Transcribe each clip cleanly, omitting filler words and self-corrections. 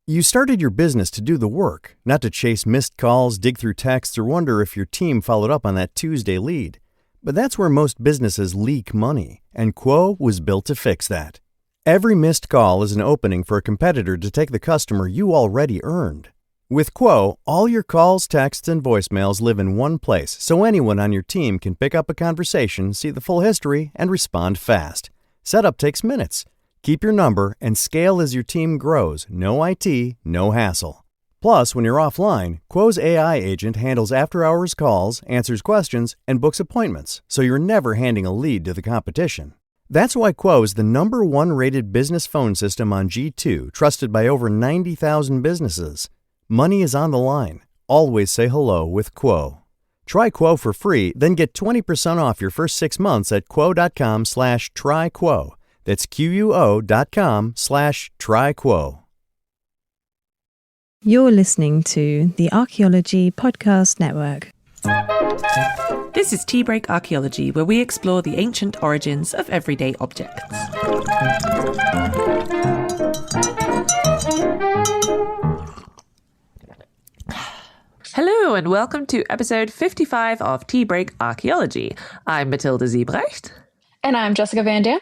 You started your business to do the work, not to chase missed calls, dig through texts, or wonder if your team followed up on that Tuesday lead. But that's where most businesses leak money, and Quo was built to fix that. Every missed call is an opening for a competitor to take the customer you already earned. With Quo, all your calls, texts, and voicemails live in one place, so anyone on your team can pick up a conversation, see the full history, and respond fast. Setup takes minutes. Keep your number and scale as your team grows. No IT, no hassle. Plus, when you're offline, Quo's AI agent handles after-hours calls, answers questions, and books appointments, so you're never handing a lead to the competition. That's why Quo is the #1 rated business phone system on G2, trusted by over 90,000 businesses. Money is on the line. Always say hello with Quo. Try Quo for free, then get 20% off your first 6 months at quo.com/tryquo. That's QUO.com/tryquo. You're listening to the Archaeology Podcast Network. This is Tea-break Archaeology, where we explore the ancient origins of everyday objects. Hello and welcome to episode 55 of Tea-break Archaeology. I'm Matilda Ziebrecht. And I'm Jessica Van Dam.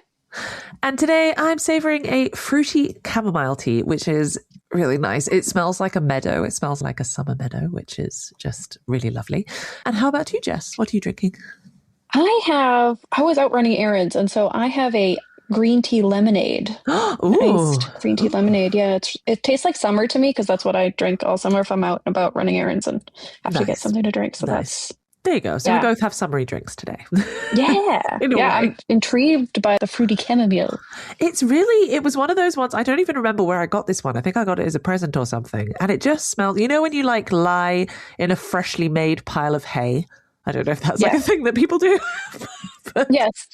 And today I'm savouring a fruity chamomile tea, which is really nice. It smells like a meadow. It smells like a summer meadow, which is just really lovely. And how about you, Jess? What are you drinking? I was out running errands, and so I have a green tea lemonade. Iced green tea lemonade. Yeah, it tastes like summer to me because that's what I drink all summer if I'm out and about running errands and have to get something to drink. So there you go. So we both have summery drinks today. Yeah. I'm intrigued by the fruity chamomile. It was one of those ones. I don't even remember where I got this one. I think I got it as a present or something. And it just smells, you know, when you like lie in a freshly made pile of hay. I don't know if that's like a thing that people do. But, yes.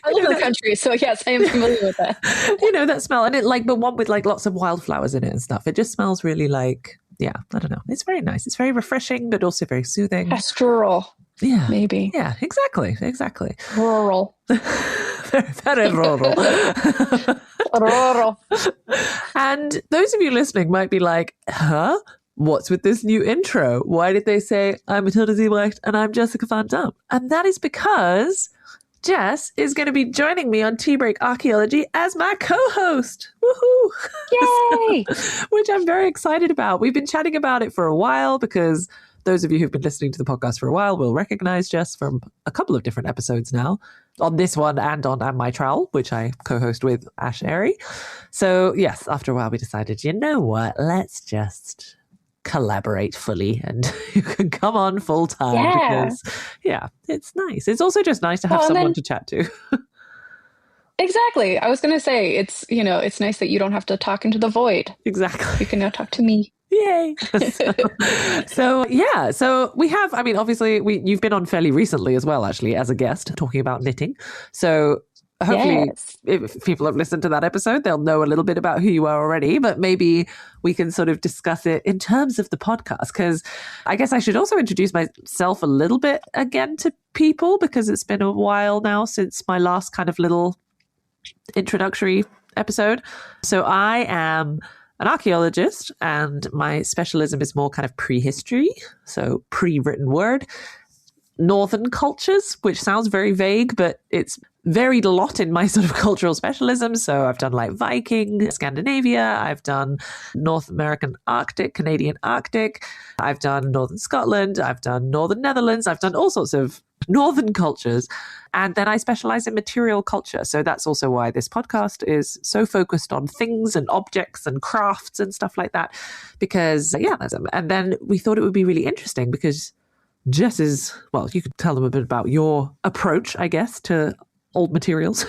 I live in the country, so yes, I am familiar with that. You know, that smell. And it but one with like lots of wildflowers in it and stuff. It just smells really like, I don't know. It's very nice. It's very refreshing, but also very soothing. Pastoral. Yeah. Maybe. Yeah, exactly. Rural. Very rural. Rural. And those of you listening might be like, huh? What's with this new intro? Why did they say, I'm Matilda Ziebrecht and I'm Jessica Van Dam? And that is because Jess is going to be joining me on Tea-break Archaeology as my co-host. Woohoo! Yay! Which I'm very excited about. We've been chatting about it for a while because those of you who've been listening to the podcast for a while will recognize Jess from a couple of different episodes now, on this one and on Am My Trowel, which I co-host with Ash Airy. So yes, after a while we decided, you know what, let's just collaborate fully and you can come on full time because it's nice. It's also just nice to have someone to chat to. Exactly. I was going to say, it's nice that you don't have to talk into the void. Exactly. You can now talk to me. Yay. So we have, I mean, obviously you've been on fairly recently as well, actually, as a guest talking about knitting. So hopefully if people have listened to that episode, they'll know a little bit about who you are already, but maybe we can sort of discuss it in terms of the podcast, because I guess I should also introduce myself a little bit again to people, because it's been a while now since my last kind of little introductory episode. So I am an archaeologist and my specialism is more kind of prehistory, so pre-written word, northern cultures, which sounds very vague, but it's varied a lot in my sort of cultural specialism. So I've done like Viking, Scandinavia, I've done North American Arctic, Canadian Arctic, I've done Northern Scotland, I've done Northern Netherlands, I've done all sorts of northern cultures. And then I specialize in material culture. So that's also why this podcast is so focused on things and objects and crafts and stuff like that. Because, and then we thought it would be really interesting because Jess is, well, you could tell them a bit about your approach, I guess, to old materials.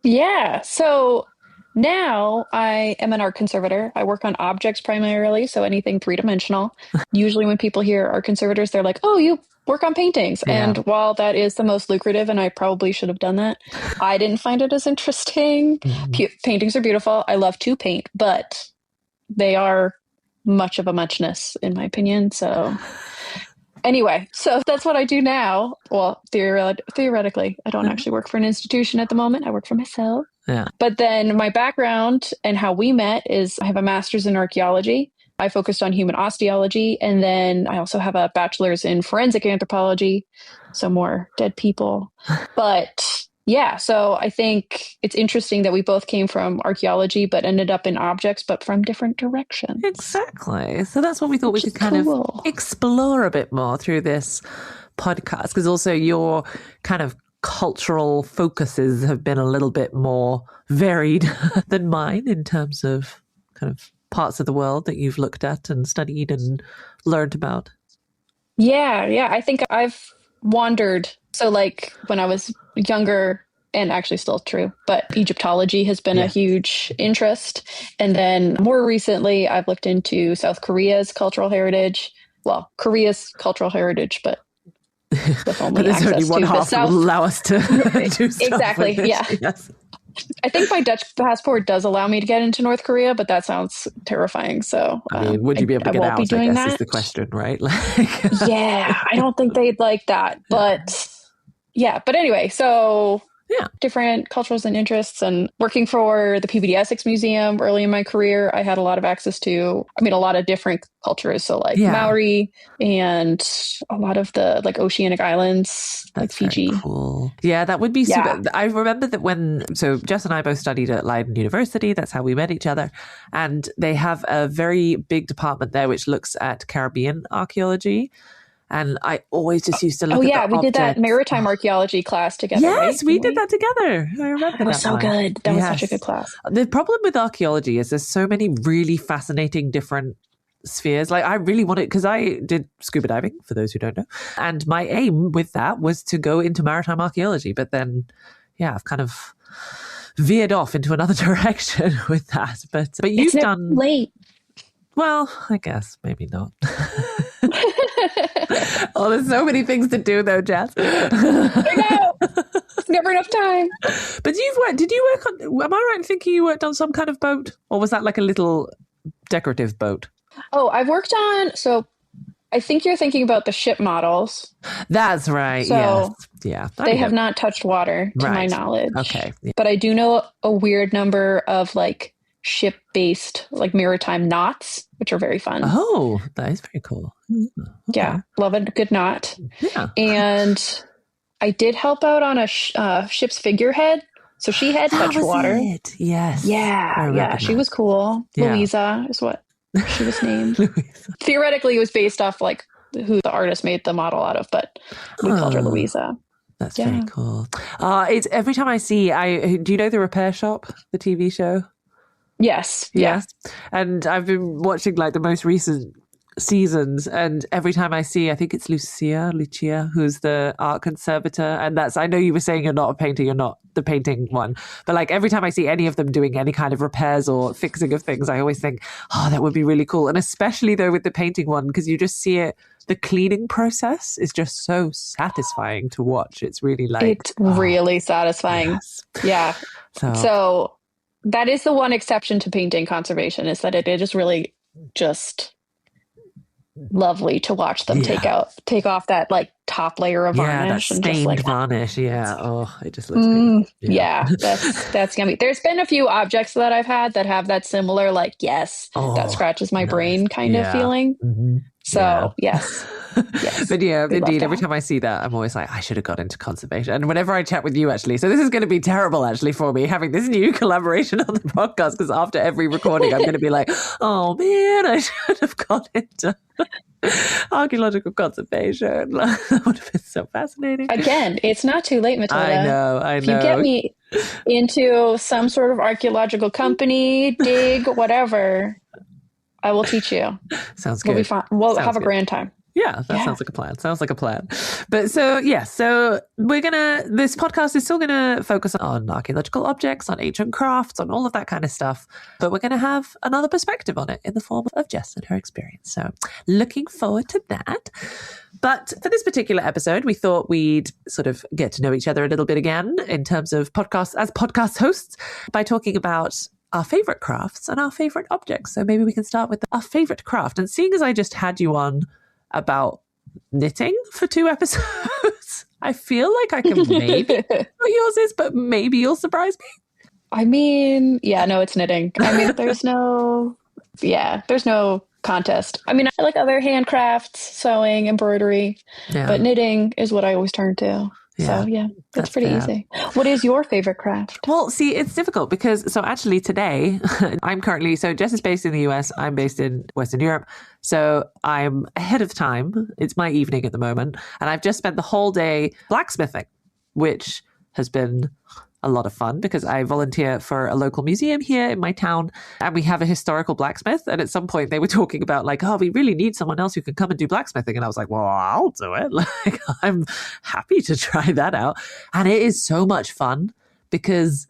Yeah. So now I am an art conservator. I work on objects primarily, so anything three-dimensional. Usually when people hear art conservators, they're like, oh, you work on paintings. Yeah. And while that is the most lucrative, and I probably should have done that, I didn't find it as interesting. Paintings are beautiful. I love to paint, but they are much of a muchness, in my opinion. So anyway, so that's what I do now. Well, theoretically, I don't actually work for an institution at the moment. I work for myself. Yeah. But then my background and how we met is I have a master's in archaeology. I focused on human osteology. And then I also have a bachelor's in forensic anthropology. So more dead people. But yeah, so I think it's interesting that we both came from archaeology, but ended up in objects, but from different directions. Exactly. So that's what we thought we could kind of explore a bit more through this podcast, because also your kind of cultural focuses have been a little bit more varied than mine in terms of kind of parts of the world that you've looked at and studied and learned about. Yeah. I think I've wandered. So like when I was younger, and actually still true, but Egyptology has been a huge interest. And then more recently, I've looked into South Korea's cultural heritage. Well, Korea's cultural heritage, but with only there's access only one to half the South. will allow us to do stuff. Exactly. Yeah. Yes. I think my Dutch passport does allow me to get into North Korea, but that sounds terrifying. So, I mean, would you be able to get out? I guess is the question, right? Yeah, I don't think they'd like that, but yeah. But anyway, so different cultures and interests, and working for the PBD Essex Museum early in my career, I had a lot of access to, a lot of different cultures. So like Maori and a lot of the like oceanic islands, like Fiji. Cool. Yeah, that would be super. I remember that so Jess and I both studied at Leiden University. That's how we met each other. And they have a very big department there which looks at Caribbean archaeology. And I always just used to look at the we did that maritime archaeology class together. Yes, we did that together. I remember that. It was so good. That was such a good class. The problem with archaeology is there's so many really fascinating different spheres. Like I really wanted, because I did scuba diving, for those who don't know. And my aim with that was to go into maritime archaeology. But then, I've kind of veered off into another direction with that. But you've done late. Well, I guess maybe not. Oh, there's so many things to do though, Jess. I know. There's never enough time. But did you work on, am I right in thinking you worked on some kind of boat? Or was that like a little decorative boat? Oh, I've worked on, so I think you're thinking about the ship models. That's right. So yeah. They have not touched water to my knowledge. Okay. Yeah. But I do know a weird number of like ship-based like maritime knots, which are very fun. Oh, that is very cool. Okay. Yeah, love a good knot. Yeah. And I did help out on a ship's figurehead. So she had touched water. It. Yes. Yeah. She was cool. Yeah. Louisa is what she was named. Theoretically, it was based off like who the artist made the model out of, but we called her Louisa. That's very cool. It's every time I see, do you know The Repair Shop, the TV show? Yes. Yeah. And I've been watching like the most recent seasons, and every time I see, I think it's Lucia, who's the art conservator, and I know you were saying you're not a painter, you're not the painting one, but like every time I see any of them doing any kind of repairs or fixing of things, I always think, oh, that would be really cool. And especially though with the painting one, because you just see it, the cleaning process is just so satisfying to watch. It's really like it's really satisfying. Yes. Yeah. So that is the one exception to painting conservation, is that it is really just lovely to watch them take off that like top layer of varnish, that and stained just like varnish. Yeah. Oh, it just looks good. Yeah, that's yummy. There's been a few objects that I've had that have that similar like that scratches my brain kind of feeling. Mm-hmm. So yes. But yeah, indeed, every time I see that, I'm always like, I should have got into conservation. And whenever I chat with you, actually, so this is going to be terrible, actually, for me, having this new collaboration on the podcast, because after every recording, I'm going to be like, oh man, I should have got into archaeological conservation. That would have been so fascinating. Again, it's not too late, Matilda. I know. If you get me into some sort of archaeological company, dig, whatever, I will teach you. Sounds good. We'll be fine. We'll have a grand time. Yeah, that sounds like a plan. But so this podcast is still gonna focus on archaeological objects, on ancient crafts, on all of that kind of stuff. But we're gonna have another perspective on it in the form of Jess and her experience. So looking forward to that. But for this particular episode, we thought we'd sort of get to know each other a little bit again in terms of podcasts as podcast hosts by talking about our favorite crafts and our favorite objects. So maybe we can start with our favorite craft. And seeing as I just had you on about knitting for 2 episodes, I feel like I can maybe know what yours is, but maybe you'll surprise me. I mean, yeah, no, it's knitting. I mean, there's no contest. I mean, I like other handcrafts, sewing, embroidery, but knitting is what I always turn to. So yeah, it's pretty easy. What is your favorite craft? Well, see, it's difficult because, so actually today, so Jess is based in the US, I'm based in Western Europe. So I'm ahead of time. It's my evening at the moment. And I've just spent the whole day blacksmithing, which has been a lot of fun because I volunteer for a local museum here in my town and we have a historical blacksmith. And at some point they were talking about like, oh, we really need someone else who can come and do blacksmithing. And I was like, well, I'll do it. Like, I'm happy to try that out. And it is so much fun because,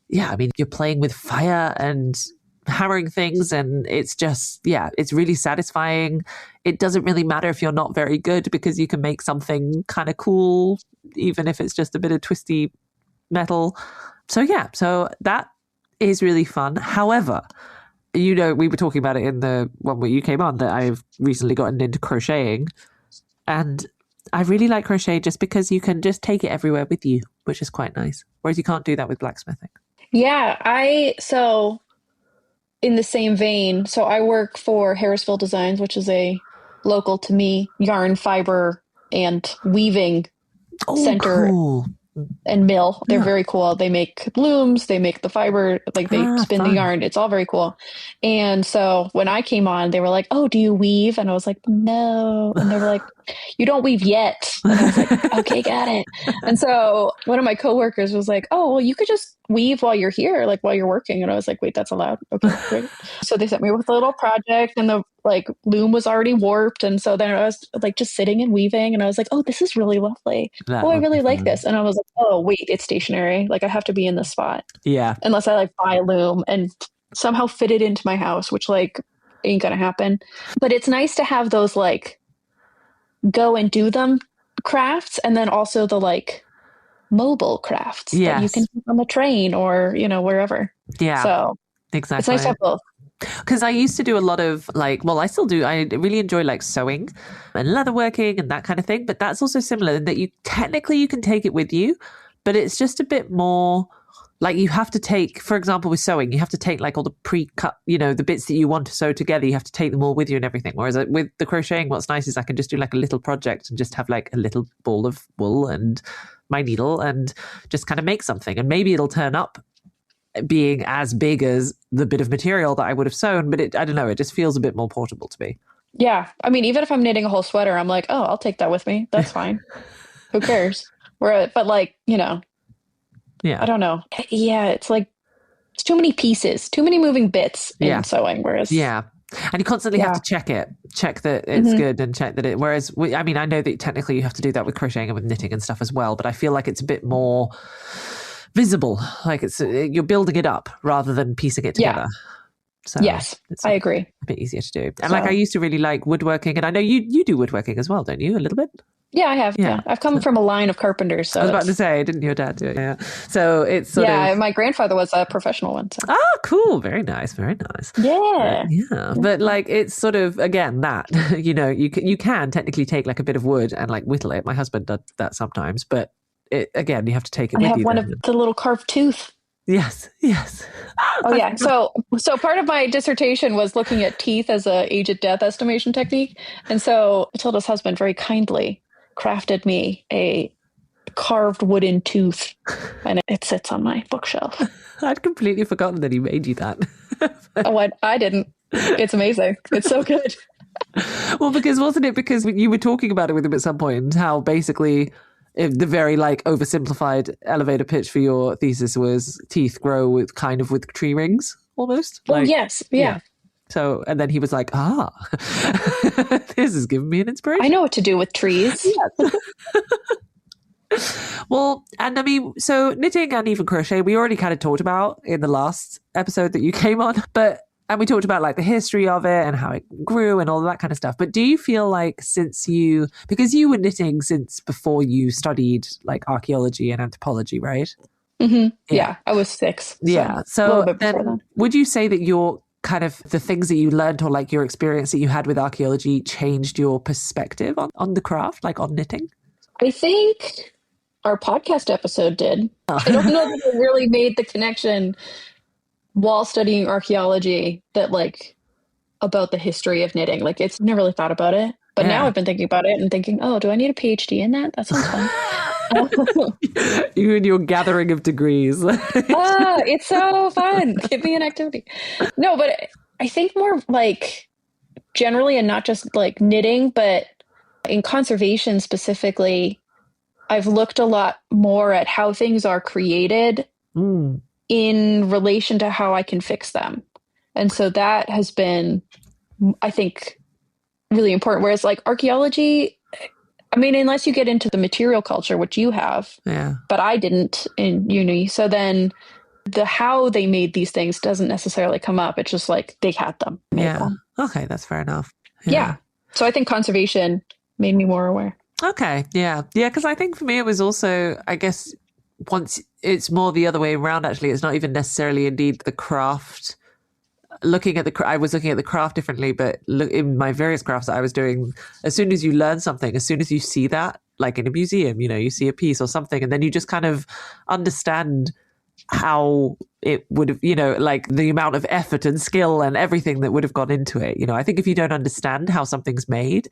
yeah, I mean, you're playing with fire and hammering things and it's just, yeah, it's really satisfying. It doesn't really matter if you're not very good because you can make something kind of cool, even if it's just a bit of twisty metal. So yeah, so that is really fun. However, you know, we were talking about it in the one where you came on that I've recently gotten into crocheting and I really like crochet just because you can just take it everywhere with you, which is quite nice. Whereas you can't do that with blacksmithing. Yeah, so in the same vein, so I work for Harrisville Designs, which is a local to me yarn, fiber, and weaving center. Cool. And mill. They're very cool. They make looms, they make the fiber, like they spin the yarn. It's all very cool. And so when I came on, they were like, oh, do you weave? And I was like, no. And they were like, you don't weave yet. And I was like, okay, got it. And so one of my coworkers was like, oh, well, you could just weave while you're here, like while you're working. And I was like, wait, that's allowed? Okay, great. So they sent me with a little project and the like loom was already warped. And so then I was like just sitting and weaving and I was like, oh, this is really lovely. I really like this. And I was like, oh, wait, it's stationary. Like I have to be in this spot. Yeah. Unless I like buy a loom and somehow fit it into my house, which like ain't gonna happen. But it's nice to have those like go and do them crafts and then also the like mobile crafts that you can do on the train or, you know, wherever. Yeah. So exactly. It's nice to have both. Because I used to do a lot of like, well, I still do. I really enjoy like sewing and leatherworking and that kind of thing. But that's also similar in that you technically you can take it with you, but it's just a bit more like you have to take, for example, with sewing, you have to take like all the pre-cut, you know, the bits that you want to sew together, you have to take them all with you and everything. Whereas with the crocheting, what's nice is I can just do like a little project and just have like a little ball of wool and my needle and just kind of make something. And maybe it'll turn up being as big as the bit of material that I would have sewn, but I don't know, it just feels a bit more portable to me. Yeah. I mean, even if I'm knitting a whole sweater, I'm like, oh, I'll take that with me. That's fine. Who cares? But like, you know, yeah, I don't know. Yeah. It's like, it's too many pieces, too many moving bits in sewing. Whereas, and you constantly have to check that it's good and check that it, whereas, I mean, I know that technically you have to do that with crocheting and with knitting and stuff as well, but I feel like it's a bit more visible, like it's you're building it up rather than piecing it together. So yes, I agree. A bit easier to do. And like I used to really like woodworking, and I know you do woodworking as well, don't you? A little bit. Yeah, I have. Yeah, I've come from a line of carpenters. So I was about to say, didn't your dad do it? Yeah. So it's sort of... my grandfather was a professional one. So. Oh, cool! Very nice, very nice. Yeah, but like it's sort of again that you know you can technically take like a bit of wood and like whittle it. My husband does that sometimes, but again you have to take it with you. I have one of the little carved tooth. Yes. Oh yeah. So part of my dissertation was looking at teeth as a age at death estimation technique, and so Matilda's husband very kindly crafted me a carved wooden tooth, and it sits on my bookshelf. I'd completely forgotten that he made you that. Oh, I didn't. It's amazing. It's so good. Well, wasn't it because you were talking about it with him at some point, how basically the very like oversimplified elevator pitch for your thesis was teeth grow with tree rings almost? Oh, yes. Yeah. So, and then he was like, this has given me an inspiration. I know what to do with trees. Well, and I mean, so knitting and even crochet, we already kind of talked about in the last episode that you came on, and we talked about like the history of it and how it grew and all that kind of stuff. But do you feel like because you were knitting since before you studied like archaeology and anthropology, right? Mm-hmm. Yeah, I was 6. So then would you say that your kind of the things that you learned or like your experience that you had with archaeology changed your perspective on the craft, like on knitting? I think our podcast episode did. I don't know that it really made the connection while studying archaeology that like about the history of knitting. Like it's never really thought about it. But now I've been thinking about it and thinking, oh, do I need a PhD in that? That sounds fun. You and your gathering of degrees. It's so fun. Give me an activity. No, but I think more like generally, and not just like knitting, but in conservation specifically, I've looked a lot more at how things are created in relation to how I can fix them. And so that has been, I think, really important. Whereas like archaeology, I mean, unless you get into the material culture, which you have, but I didn't in uni. So then the how they made these things doesn't necessarily come up. It's just like they had them. Them. Okay, that's fair enough. Yeah. So I think conservation made me more aware. Okay. Yeah. Yeah. Because I think for me, it was also, I guess, once it's more the other way around, actually. It's not even necessarily indeed the craft. I was looking at the craft differently, but in my various crafts that I was doing, as soon as you learn something, as soon as you see that, like in a museum, you know, you see a piece or something, and then you just kind of understand how it would have, you know, like the amount of effort and skill and everything that would have gone into it. You know, I think if you don't understand how something's made,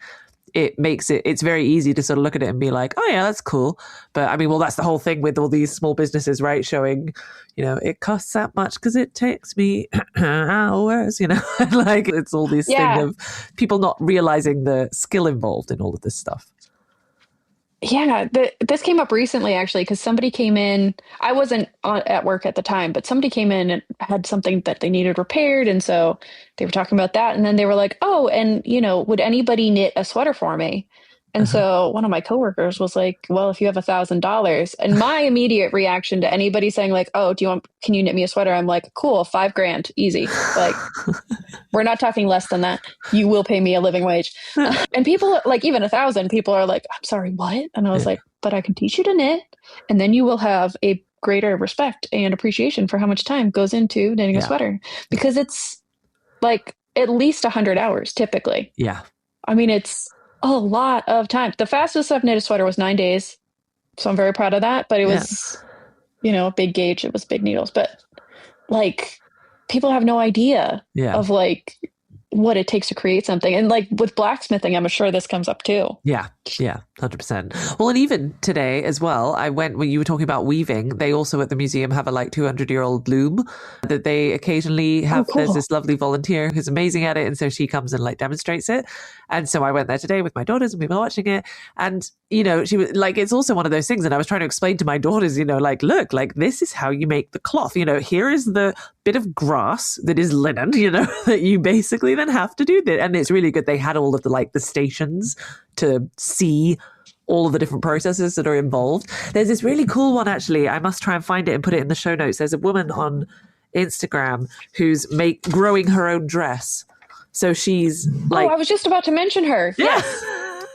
it's very easy to sort of look at it and be like, oh yeah, that's cool. But I mean, well, that's the whole thing with all these small businesses, right? Showing, you know, it costs that much because it takes me hours, you know, like it's all these thing of people not realizing the skill involved in all of this stuff. Yeah, this came up recently, actually, because somebody came in. I wasn't at work at the time, but somebody came in and had something that they needed repaired. And so they were talking about that. And then they were like, oh, and, you know, would anybody knit a sweater for me? And so one of my coworkers was like, well, if you have $1,000. And my immediate reaction to anybody saying like, oh, can you knit me a sweater? I'm like, cool, $5,000, easy. Like, we're not talking less than that. You will pay me a living wage. And people like even 1,000 people are like, I'm sorry, what? And I was like, but I can teach you to knit. And then you will have a greater respect and appreciation for how much time goes into knitting a sweater, because it's like at least 100 hours typically. Yeah. I mean, it's a lot of time. The fastest I've knit a sweater was 9 days. So I'm very proud of that. But it was, you know, a big gauge. It was big needles. But like people have no idea of like what it takes to create something. And like with blacksmithing, I'm sure this comes up too. Yeah. Yeah. 100%. Well, and even today as well, when you were talking about weaving, they also at the museum have a like 200-year-old loom that they occasionally have. Cool. There's this lovely volunteer who's amazing at it. And so she comes and like demonstrates it. And so I went there today with my daughters and we were watching it. And, you know, she was like, it's also one of those things. And I was trying to explain to my daughters, you know, like, look, like this is how you make the cloth. You know, here is the bit of grass that is linen, you know, that you basically then have to do that. And it's really good. They had all of the stations to see all of the different processes that are involved. There's this really cool one, actually. I must try and find it and put it in the show notes. There's a woman on Instagram who's growing her own dress. So she's like... Oh, I was just about to mention her. Yes.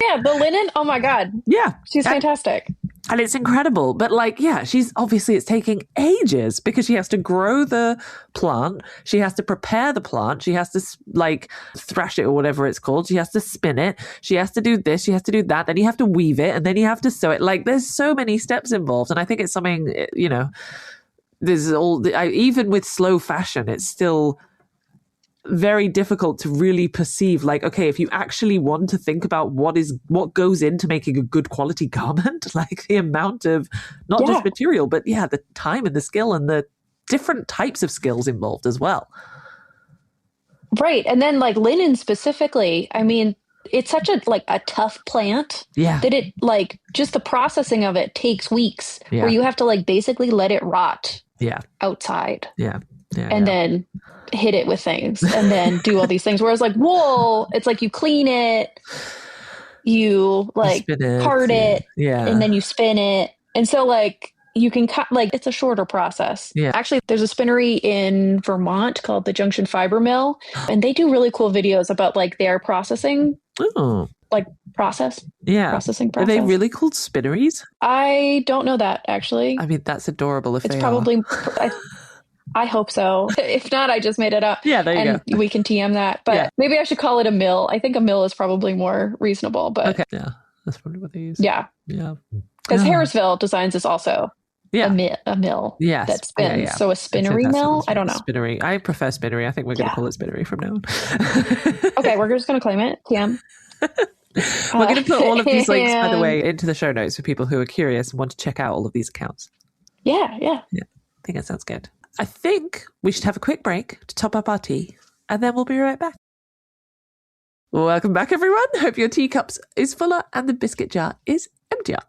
Yeah, the linen. Oh my God. Yeah. She's fantastic. And it's incredible. But like, yeah, it's taking ages because she has to grow the plant. She has to prepare the plant. She has to like thrash it or whatever it's called. She has to spin it. She has to do this. She has to do that. Then you have to weave it and then you have to sew it. Like there's so many steps involved. And I think it's something, you know, even with slow fashion, it's still very difficult to really perceive, like, okay, if you actually want to think about what goes into making a good quality garment, like the amount of not just material, but the time and the skill and the different types of skills involved as well. Right. And then like linen specifically, I mean, it's such a tough plant that it like just the processing of it takes weeks where you have to like basically let it rot outside. And then hit it with things and then do all these things. Whereas like wool, it's like you clean it, you like part it, and then you spin it. And so like you can cut, like it's a shorter process. Yeah. Actually, there's a spinnery in Vermont called the Junction Fiber Mill, and they do really cool videos about like their processing. Like processing process. Are they really called spinneries? I don't know that actually. I mean, that's adorable if it's they probably I hope so. If not, I just made it up. Yeah, there you go. We can TM that. But maybe I should call it a mill. I think a mill is probably more reasonable. But okay. Yeah, that's probably what they use. Yeah. Yeah. Because Harrisville Designs is also a mill yes. that spins. Yeah. So a spinnery mill? I don't know. Spinnery. I prefer spinnery. I think we're going to call it spinnery from now on. Okay, we're just going to claim it. TM. We're going to put all of these links, by the way, into the show notes for people who are curious and want to check out all of these accounts. Yeah. I think that sounds good. I think we should have a quick break to top up our tea, and then we'll be right back. Welcome back, everyone. Hope your teacups is fuller and the biscuit jar is emptier.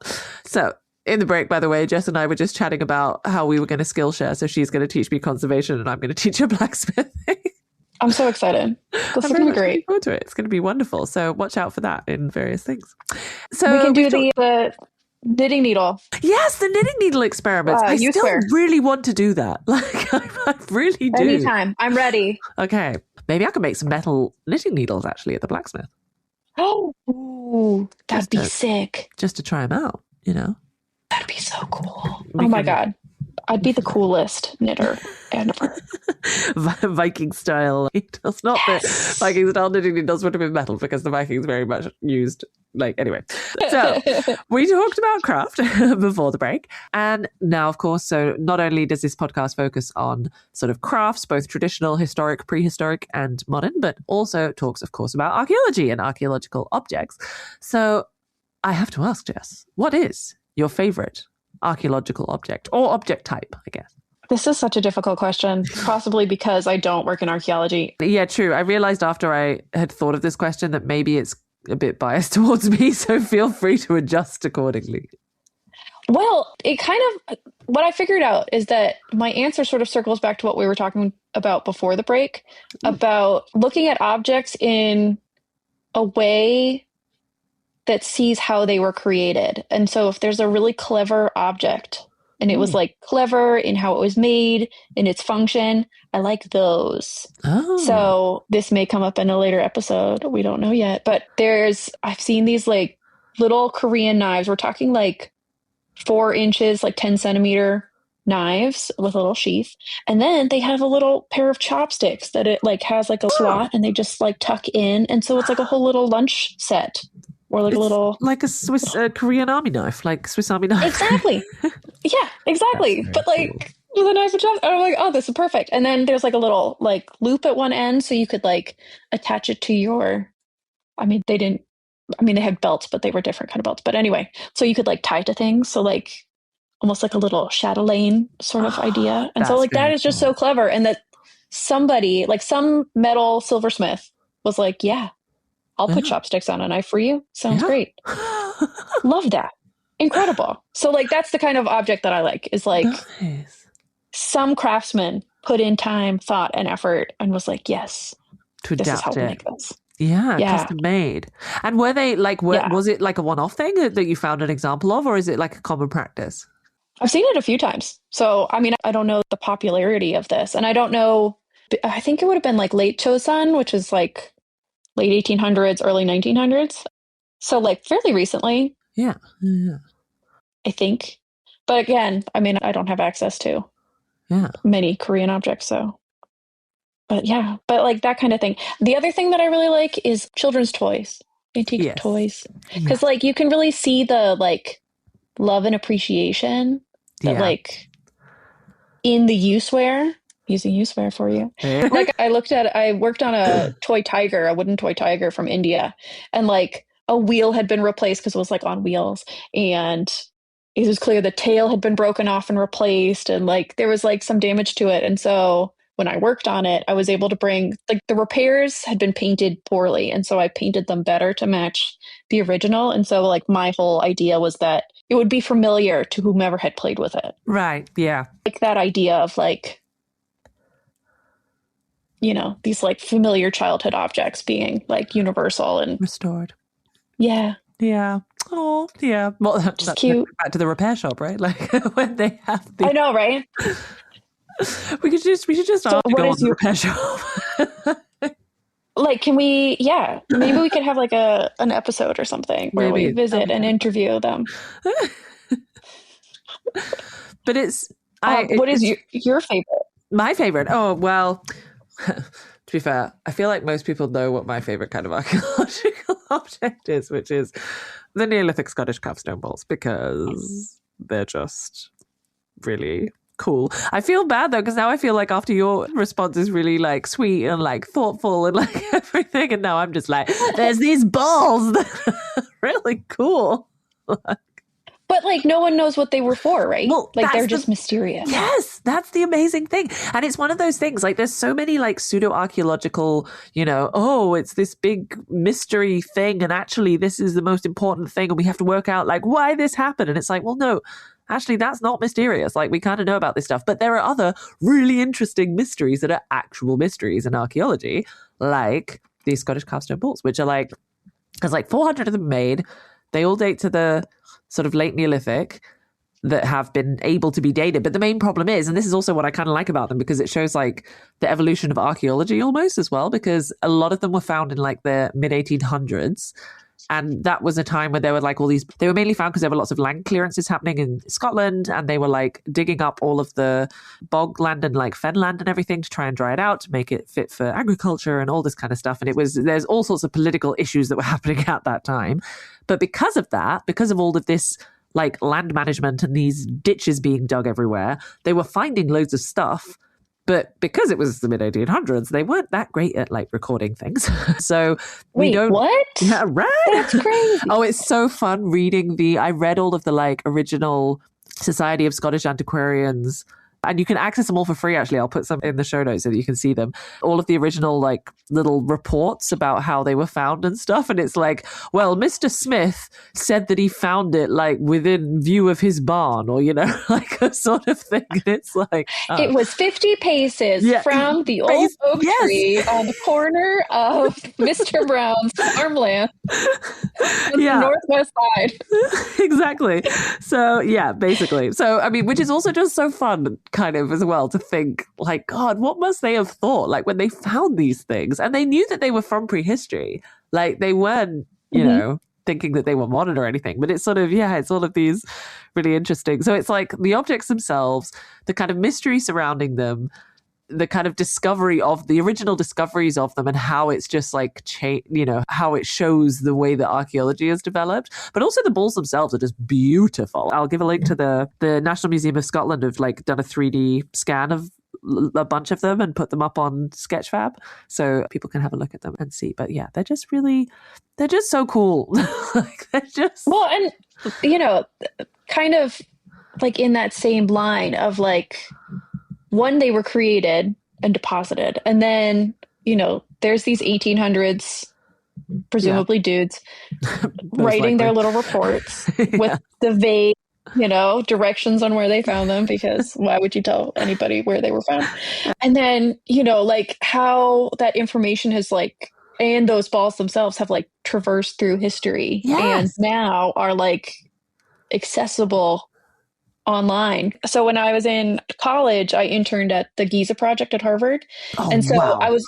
So, in the break, by the way, Jess and I were just chatting about how we were going to Skillshare. So she's going to teach me conservation and I'm going to teach her blacksmithing. I'm so excited. This is going to be great. Forward to it. It's going to be wonderful. So watch out for that in various things. So we can do the knitting needle. Yes, the knitting needle experiments. I still really want to do that. Like, I really do. Anytime. I'm ready. Okay. Maybe I could make some metal knitting needles actually at the blacksmith. Oh, that'd be sick. Just to try them out, you know? That'd be so cool. My God. I'd be the coolest knitter ever. Viking style needles. Not that Viking style knitting needles would have been metal because the Vikings very much used, anyway. So we talked about craft before the break. And now, of course, so not only does this podcast focus on sort of crafts, both traditional, historic, prehistoric, and modern, but also talks, of course, about archaeology and archaeological objects. So I have to ask, Jess, what is your favorite archaeological object or object type, I guess? This is such a difficult question, possibly because I don't work in archaeology. Yeah, true. I realized after I had thought of this question that maybe it's a bit biased towards me, so feel free to adjust accordingly. Well, it kind of, what I figured out is that my answer sort of circles back to what we were talking about before the break, about looking at objects in a way that sees how they were created. And so if there's a really clever object and it was clever in how it was made, in its function, I like those. Oh. So this may come up in a later episode. We don't know yet. But I've seen these little Korean knives. We're talking 4 inches, 10 centimeter knives with a little sheath. And then they have a little pair of chopsticks that it has a slot and they just tuck in. And so it's a whole little lunch set. Or a little... Like a Swiss Korean army knife, like Swiss army knife. Exactly. Yeah, exactly. But with a knife and chopstick, I'm like, oh, this is perfect. And then there's a little loop at one end. So you could attach it to your... they had belts, but they were different kind of belts. But anyway, so you could tie to things. So almost a little chatelaine sort of idea. And so that is just so clever. And that somebody, some metal silversmith was yeah, I'll put chopsticks on a knife for you. Sounds great. Love that. Incredible. So that's the kind of object that I like is nice. Some craftsman put in time, thought, and effort and was yes, to this adapt is how we it. make this. Yeah, custom made. And were they was it a one-off thing that you found an example of, or is it a common practice? I've seen it a few times. So, I don't know the popularity of this. And I don't know, I think it would have been late Chosun, which is late 1800s, early 1900s. So fairly recently. Yeah. I think. But again, I don't have access to many Korean objects. So, but yeah, but that kind of thing. The other thing that I really like is children's toys, antique toys. Because you can really see the love and appreciation that in the useware. Using useware for you. I worked on a toy tiger, a wooden toy tiger from India, and a wheel had been replaced because it was on wheels, and it was clear the tail had been broken off and replaced, and there was some damage to it. And so when I worked on it, I was able to bring the repairs had been painted poorly, and so I painted them better to match the original. And so my whole idea was that it would be familiar to whomever had played with it. Right. Yeah. That idea of these familiar childhood objects being universal and restored. Yeah. Yeah. Oh, yeah. Well, that's cute. Back to the repair shop, right? When they have the... I know, right? we should just ask to go on the repair shop. Can we? Yeah, maybe we could have an episode or something where we visit and interview them. But it's. What is your favorite? My favorite? Oh well. To be fair, I feel like most people know what my favorite kind of archaeological object is, which is the Neolithic Scottish calf stone bowls, because they're just really cool. I feel bad though, because now I feel like after your response is really like sweet and like thoughtful and like everything, and now I'm just like, there's these balls that are really cool. But like no one knows what they were for, right? Well, like they're just mysterious. Yes, that's the amazing thing. And it's one of those things, like there's so many like pseudo-archaeological, oh, it's this big mystery thing, and actually this is the most important thing, and we have to work out like why this happened. And it's like, well, no, actually that's not mysterious. Like we kind of know about this stuff. But there are other really interesting mysteries that are actual mysteries in archaeology, like these Scottish calf stone balls, which are like, there's like 400 of them made. They all date to the sort of late Neolithic that have been able to be dated. But the main problem is, and this is also what I kind of like about them, because it shows like the evolution of archaeology almost as well, because a lot of them were found in like the mid 1800s. And that was a time where there were like all these, they were mainly found because there were lots of land clearances happening in Scotland, and they were like digging up all of the bog land and like fenland and everything to try and dry it out to make it fit for agriculture and all this kind of stuff. And there's all sorts of political issues that were happening at that time. But because of that, because of all of this like land management and these ditches being dug everywhere, they were finding loads of stuff. But because it was the mid 1800s, they weren't that great at like recording things. So we don't. What? Yeah, right. That's crazy. Oh, it's so fun reading I read all of the like original Society of Scottish Antiquarians. And you can access them all for free, actually. I'll put some in the show notes so that you can see them. All of the original, like, little reports about how they were found and stuff. And it's like, well, Mr. Smith said that he found it, like, within view of his barn, or, like a sort of thing. And it's like... It was 50 paces from the old oak tree on the corner of Mr. Brown's farmland on the northwest side. Exactly. So, yeah, basically. So, I mean, which is also just so fun, kind of, as well, to think, like, God, what must they have thought, like, when they found these things? And they knew that they were from prehistory. Like, they weren't, you know, thinking that they were modern or anything. But it's sort of, it's all of these really interesting. So it's like the objects themselves, the kind of mystery surrounding them, the kind of discovery of the original discoveries of them, and how it's just like, how it shows the way that archaeology has developed. But also the balls themselves are just beautiful. I'll give a link to the National Museum of Scotland have like done a 3D scan of a bunch of them and put them up on Sketchfab, so people can have a look at them and see. But yeah, they're just so cool. Like, they're just... Well, and kind of like in that same line of like, one, they were created and deposited, and then there's these 1800s presumably dudes writing their little reports with the vague directions on where they found them, because why would you tell anybody where they were found? And then like how that information has like, and those balls themselves have like traversed through history and now are like accessible online. So when I was in college, I interned at the Giza project at Harvard. And so I was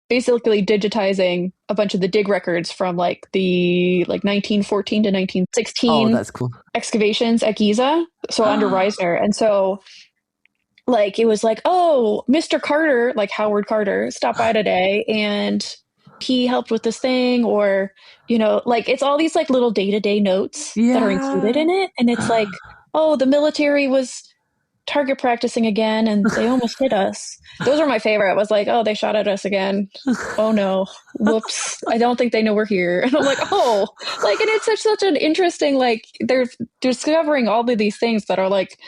basically digitizing a bunch of the dig records from like the 1914 to 1916 that's cool. excavations at Giza. So under Reisner. And so like, it was like, oh, Mr. Carter, like Howard Carter, stopped by today and he helped with this thing, or, like it's all these like little day-to-day notes that are included in it. And it's like, oh, the military was target practicing again and they almost hit us. Those are my favorite. I was like, oh, they shot at us again. Oh no, whoops. I don't think they know we're here. And I'm like, oh, like, and it's such an interesting, like, they're discovering all of these things that are like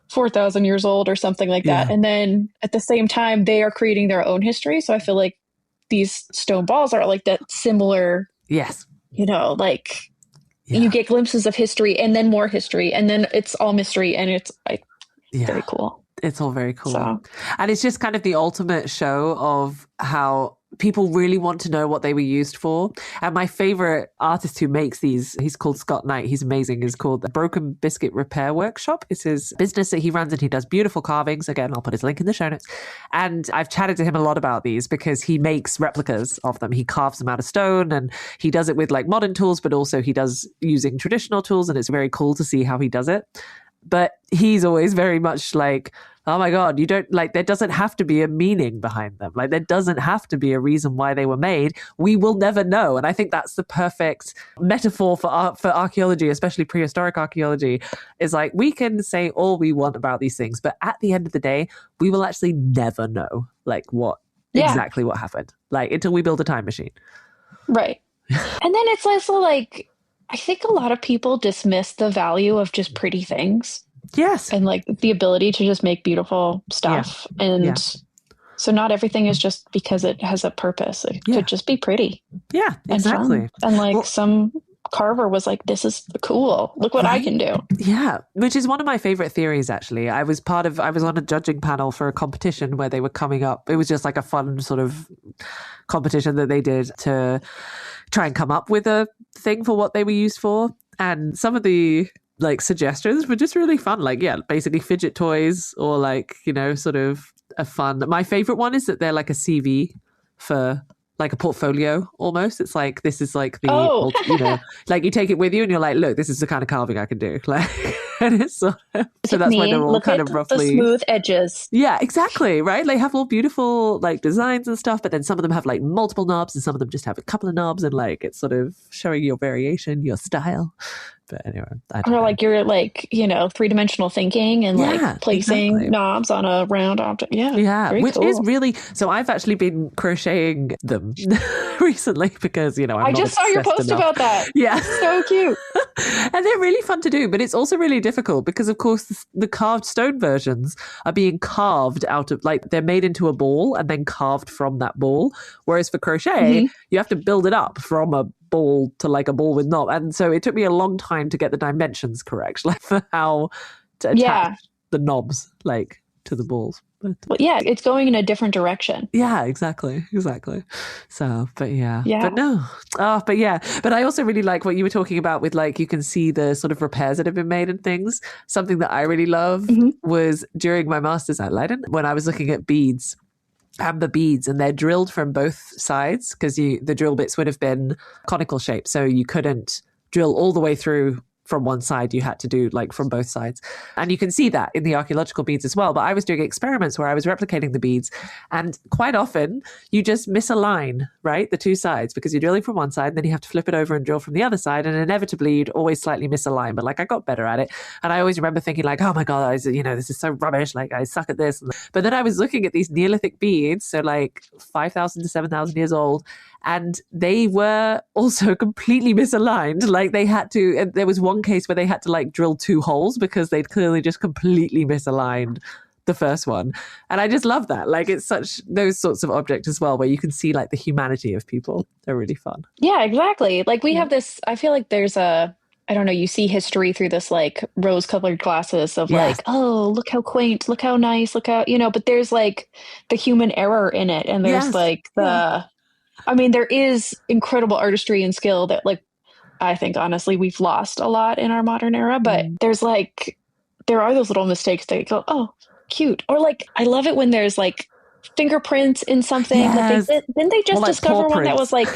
4,000 years old or something like that. And then at the same time, they are creating their own history. So I feel like these stone balls are like that similar, like, you get glimpses of history and then more history, and then it's all mystery, and it's like very cool. It's all very cool. So. And it's just kind of the ultimate show of how people really want to know what they were used for. And my favorite artist who makes these, he's called Scott Knight. He's amazing. He's called the Broken Biscuit Repair Workshop. It's his business that he runs, and he does beautiful carvings. Again, I'll put his link in the show notes. And I've chatted to him a lot about these because he makes replicas of them. He carves them out of stone, and he does it with like modern tools, but also he does using traditional tools. And it's very cool to see how he does it. But he's always very much like, Oh my God, you don't like, there doesn't have to be a meaning behind them. Like there doesn't have to be a reason why they were made. We will never know. And I think that's the perfect metaphor for archaeology, especially prehistoric archaeology, is like we can say all we want about these things, but at the end of the day, we will actually never know like exactly what happened, like until we build a time machine. Right. And then it's also like, I think a lot of people dismiss the value of just pretty things. Yes. And like the ability to just make beautiful stuff. Yeah. And so not everything is just because it has a purpose. It could just be pretty. Yeah, exactly. And like some carver was like, this is cool. Look what I can do. Yeah, which is one of my favorite theories, actually. I was on a judging panel for a competition where they were coming up. It was just like a fun sort of competition that they did to try and come up with a thing for what they were used for. And some of the like suggestions were just really fun. Like, basically fidget toys or like, sort of a fun. My favorite one is that they're like a CV for like a portfolio almost. It's like, this is like the, like you take it with you and you're like, look, this is the kind of carving I can do. Like, and it's so that's why they're all kind of roughly the smooth edges. Yeah, exactly. Right. They have all beautiful like designs and stuff, but then some of them have like multiple knobs and some of them just have a couple of knobs and like it's sort of showing your variation, your style. But anyway, like you're like, three-dimensional thinking and like placing knobs on a round object. Yeah. Which cool. is really, so I've actually been crocheting them recently because, I just saw your post about that. Yeah. So cute. And they're really fun to do, but it's also really difficult because of course the carved stone versions are being carved out of, like they're made into a ball and then carved from that ball. Whereas for crochet, you have to build it up from a ball to like a ball with knob. And so it took me a long time to get the dimensions correct, like for how to attach the knobs like to the balls. But, it's going in a different direction. Yeah, exactly. So, but but no. Oh, but I also really like what you were talking about with like, you can see the sort of repairs that have been made and things. Something that I really love was during my master's at Leiden, when I was looking at beads, amber beads, and they're drilled from both sides because the drill bits would have been conical shape. So you couldn't drill all the way through from one side, you had to do like from both sides. And you can see that in the archaeological beads as well. But I was doing experiments where I was replicating the beads, and quite often you just misalign, right, the two sides, because you're drilling from one side and then you have to flip it over and drill from the other side, and inevitably you'd always slightly misalign. But like I got better at it, and I always remember thinking like, oh my God, this is so rubbish, like I suck at this. But then I was looking at these Neolithic beads, so like 5,000 to 7,000 years old, and they were also completely misaligned. Like they had to, and there was one case where they had to like drill 2 holes because they'd clearly just completely misaligned the first one. And I just love that. Like it's such those sorts of objects as well, where you can see like the humanity of people. They're really fun. Yeah, exactly. Like we have this, I feel like there's I don't know, you see history through this like rose-colored glasses of like, oh, look how quaint, look how nice, look how, but there's like the human error in it. And there's like I mean, there is incredible artistry and skill that like, I think honestly, we've lost a lot in our modern era, but there's like, there are those little mistakes that you go, oh, cute. Or like, I love it when there's like fingerprints in something. Yes. Like didn't they just discover one that was like,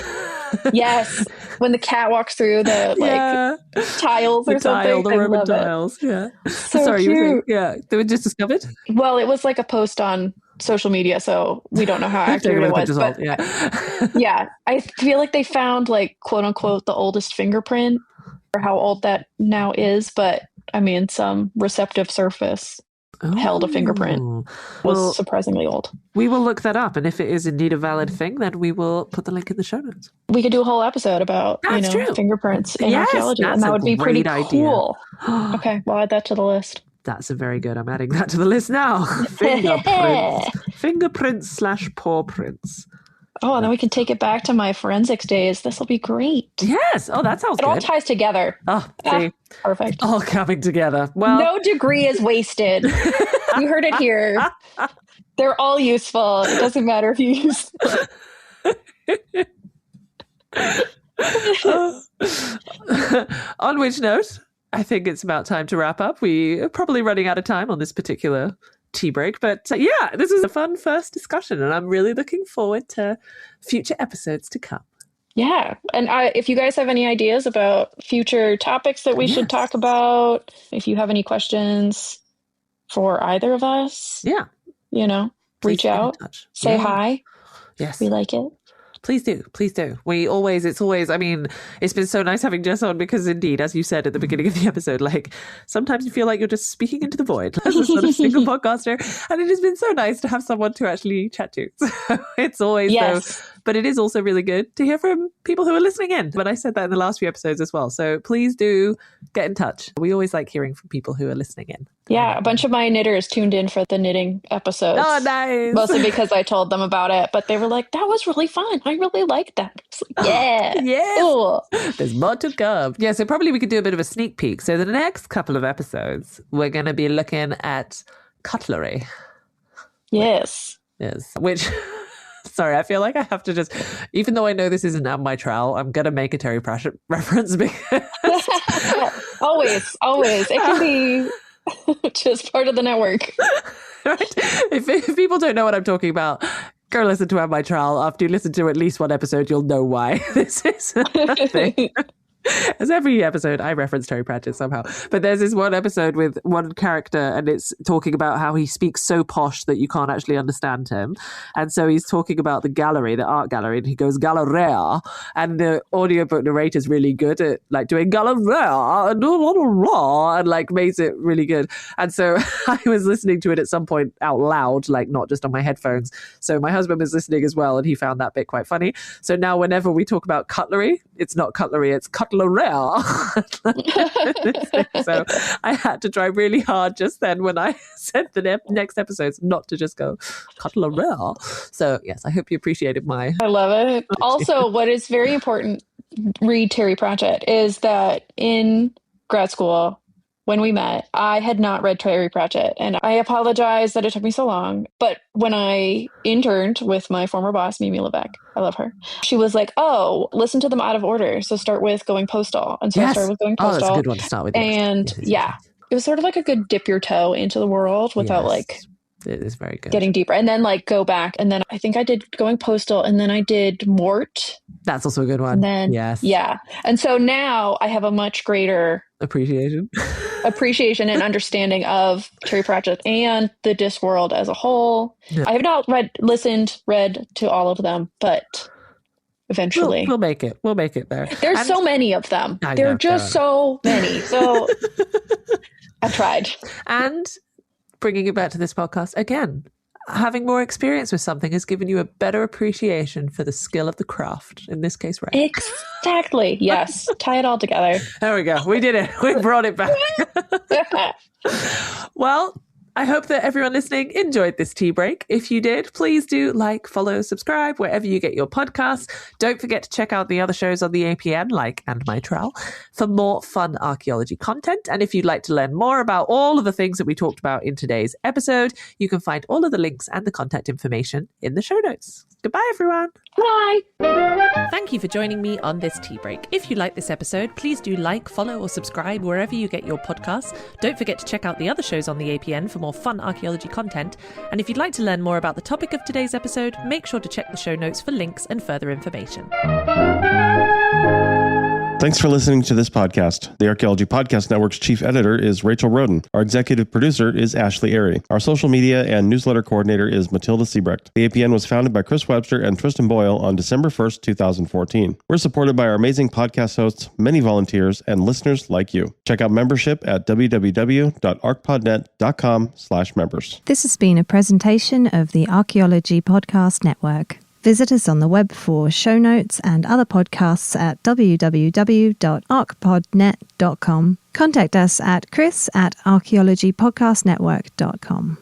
yes, when the cat walks through the like tiles or something. The Roman tiles. Yeah. So sorry, cute. They were just discovered. Well, it was like a post on social media, so we don't know how accurate it was. But I feel like they found like quote unquote the oldest fingerprint, or how old that now is. But I mean, some receptive surface held a fingerprint. Was surprisingly old. We will look that up, and if it is indeed a valid thing, then we will put the link in the show notes. We could do a whole episode about fingerprints in archaeology, and that would be pretty cool. Okay, well, add that to the list. That's a very good. I'm adding that to the list now. Fingerprints / paw prints. Oh, and then we can take it back to my forensics days. This will be great. Yes. Oh, that sounds good. It all ties together. Oh, see. Perfect. All coming together. Well, no degree is wasted. You heard it here. They're all useful. It doesn't matter if you use them. On which note, I think it's about time to wrap up. We are probably running out of time on this particular tea break, but this was a fun first discussion, and I'm really looking forward to future episodes to come. Yeah, and if you guys have any ideas about future topics that we should talk about, if you have any questions, for either of us, reach out, say hi. Yes. We like it. Please do. Please do. It's always, I mean, it's been so nice having Jess on because indeed, as you said at the beginning of the episode, like sometimes you feel like you're just speaking into the void as a sort of single podcaster. And it has been so nice to have someone to actually chat to. So it's always but it is also really good to hear from people who are listening in. But I said that in the last few episodes as well. So please do get in touch. We always like hearing from people who are listening in. Yeah, a bunch of my knitters tuned in for the knitting episodes. Oh, nice. Mostly because I told them about it. But they were like, that was really fun. I really liked that. Like, yeah. Yes. Cool. There's more to come. Yeah, so probably we could do a bit of a sneak peek. So the next couple of episodes, we're going to be looking at cutlery. Yes. Yes. Which... Sorry, I feel like I have to just, even though I know this isn't my trowel, I'm going to make a Terry Pratchett reference because... Always. It can be just part of the network. Right? If people don't know what I'm talking about, go listen to Am I Trowel. After you listen to at least one episode, you'll know why this is a thing. As every episode, I reference Terry Pratchett somehow. But there's this one episode with one character and it's talking about how he speaks so posh that you can't actually understand him. And so he's talking about the gallery, the art gallery, and he goes, Galleria. And the audiobook narrator's really good at like doing Galleria and like makes it really good. And so I was listening to it at some point out loud, like not just on my headphones. So my husband was listening as well and he found that bit quite funny. So now whenever we talk about cutlery, it's not cutlery, it's cutlery. So I had to try really hard just then when I said the next episodes not to just go cutlery. So yes, I hope you appreciated I love it. Also, what is very important, read Terry Pratchett, is that in grad school, when we met, I had not read Terry Pratchett, and I apologize that it took me so long. But when I interned with my former boss, Mimi Levesque, I love her, she was like, oh, listen to them out of order. So start with Going Postal. And so I started with Going Postal. Oh, that's a good one to start with. And it was sort of like a good dip your toe into the world without it is very good. Getting deeper. And then like go back. And then I think I did Going Postal and then I did Mort. That's also a good one. And then, yeah. And so now I have a much greater appreciation and understanding of Terry Pratchett and the Discworld as a whole. Yeah. I have not read to all of them, but eventually we'll make it there. There's so many of them. There are just so many. So I tried. And bringing it back to this podcast again, having more experience with something has given you a better appreciation for the skill of the craft, in this case, right? Exactly. Yes. Tie it all together. There we go. We did it. We brought it back. Well, I hope that everyone listening enjoyed this tea break. If you did, please do like, follow, subscribe wherever you get your podcasts. Don't forget to check out the other shows on the APN, like And My Trowel, for more fun archaeology content. And if you'd like to learn more about all of the things that we talked about in today's episode, you can find all of the links and the contact information in the show notes. Goodbye, everyone. Bye. Thank you for joining me on this tea break. If you like this episode, please do like, follow, or subscribe wherever you get your podcasts. Don't forget to check out the other shows on the APN for more fun archaeology content. And if you'd like to learn more about the topic of today's episode, make sure to check the show notes for links and further information. Thanks for listening to this podcast. The Archaeology Podcast Network's chief editor is Rachel Roden. Our executive producer is Ashley Airy. Our social media and newsletter coordinator is Matilda Siebrecht. The APN was founded by Chris Webster and Tristan Boyle on December 1st, 2014. We're supported by our amazing podcast hosts, many volunteers, and listeners like you. Check out membership at www.archpodnet.com/members. This has been a presentation of the Archaeology Podcast Network. Visit us on the web for show notes and other podcasts at www.archpodnet.com. Contact us at chris@archaeologypodcastnetwork.com.